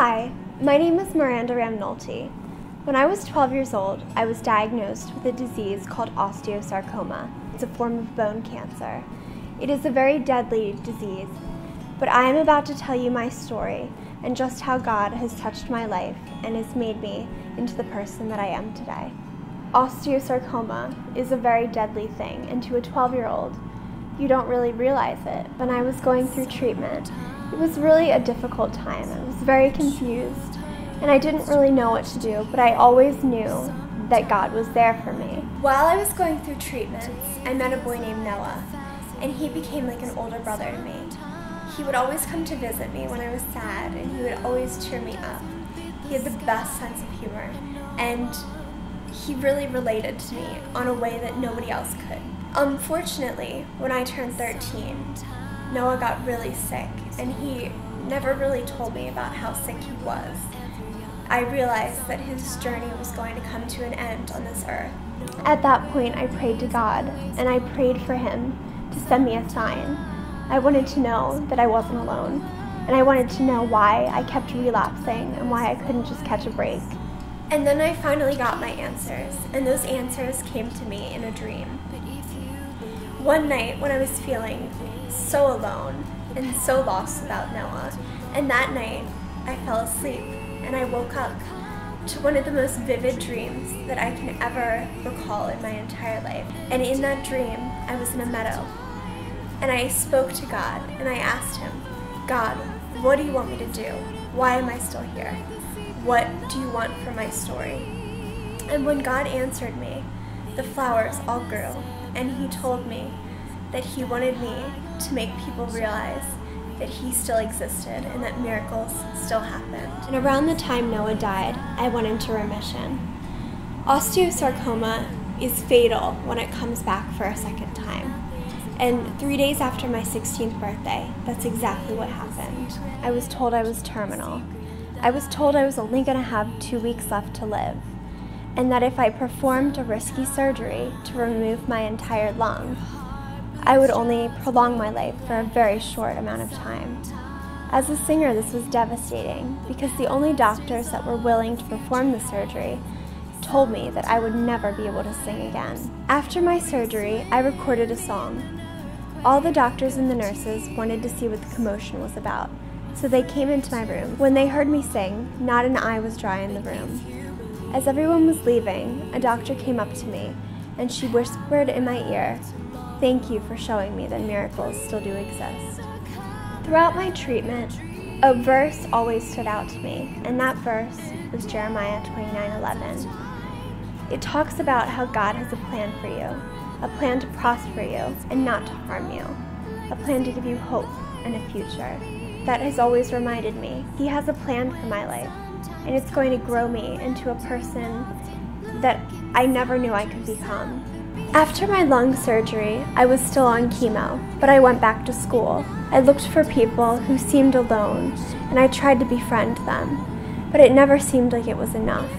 Hi, my name is Miranda Ram Nolte. When I was 12 years old, I was diagnosed with a disease called osteosarcoma. It's a form of bone cancer. It is a very deadly disease, but I am about to tell you my story and just how God has touched my life and has made me into the person that I am today. Osteosarcoma is a very deadly thing, and to a 12-year-old, you don't really realize it. When I was going through treatment, it was really a difficult time. I was very confused, and I didn't really know what to do, but I always knew that God was there for me. While I was going through treatments, I met a boy named Noah, and he became like an older brother to me. He would always come to visit me when I was sad, and he would always cheer me up. He had the best sense of humor, and he really related to me on a way that nobody else could. Unfortunately, when I turned 13, Noah got really sick, and he never really told me about how sick he was. I realized that his journey was going to come to an end on this earth. At that point, I prayed to God, and I prayed for him to send me a sign. I wanted to know that I wasn't alone, and I wanted to know why I kept relapsing and why I couldn't just catch a break. And then I finally got my answers, and those answers came to me in a dream. One night when I was feeling so alone and so lost without Noah, and that night I fell asleep and I woke up to one of the most vivid dreams that I can ever recall in my entire life. And in that dream, I was in a meadow, and I spoke to God and I asked him, God, what do you want me to do? Why am I still here? What do you want for my story? And when God answered me, the flowers all grew, and he told me that he wanted me to make people realize that he still existed and that miracles still happened. And around the time Noah died, I went into remission. Osteosarcoma is fatal when it comes back for a second time. And 3 days after my 16th birthday, that's exactly what happened. I was told I was terminal. I was told I was only going to have 2 weeks left to live, and that if I performed a risky surgery to remove my entire lung, I would only prolong my life for a very short amount of time. As a singer, this was devastating because the only doctors that were willing to perform the surgery told me that I would never be able to sing again. After my surgery, I recorded a song. All the doctors and the nurses wanted to see what the commotion was about, so they came into my room. When they heard me sing, not an eye was dry in the room. As everyone was leaving, a doctor came up to me, and she whispered in my ear, "Thank you for showing me that miracles still do exist." Throughout my treatment, a verse always stood out to me, and that verse was Jeremiah 29:11. It talks about how God has a plan for you, a plan to prosper you and not to harm you, a plan to give you hope and a future. That has always reminded me he has a plan for my life, and it's going to grow me into a person that I never knew I could become. After my lung surgery, I was still on chemo, but I went back to school. I looked for people who seemed alone, and I tried to befriend them, but it never seemed like it was enough.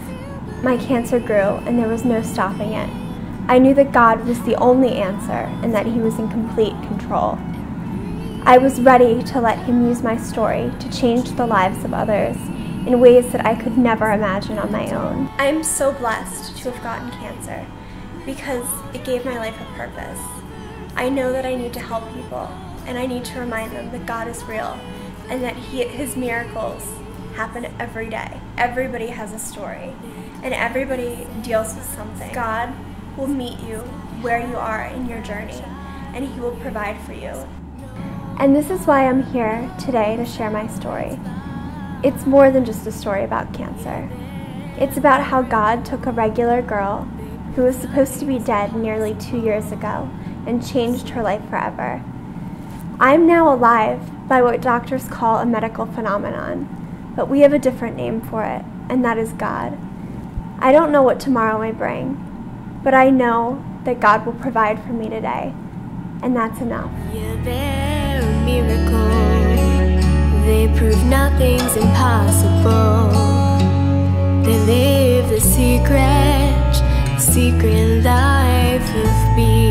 My cancer grew, and there was no stopping it. I knew that God was the only answer and that he was in complete control. I was ready to let him use my story to change the lives of others in ways that I could never imagine on my own. I am so blessed to have gotten cancer because it gave my life a purpose. I know that I need to help people, and I need to remind them that God is real and that his miracles happen every day. Everybody has a story, and everybody deals with something. God will meet you where you are in your journey, and he will provide for you. And this is why I'm here today to share my story. It's more than just a story about cancer. It's about how God took a regular girl who was supposed to be dead nearly 2 years ago and changed her life forever. I'm now alive by what doctors call a medical phenomenon, but we have a different name for it, and that is God. I don't know what tomorrow may bring, but I know that God will provide for me today, and that's enough. Yeah, they're a miracle. They prove nothing's impossible. They live the secret life of being.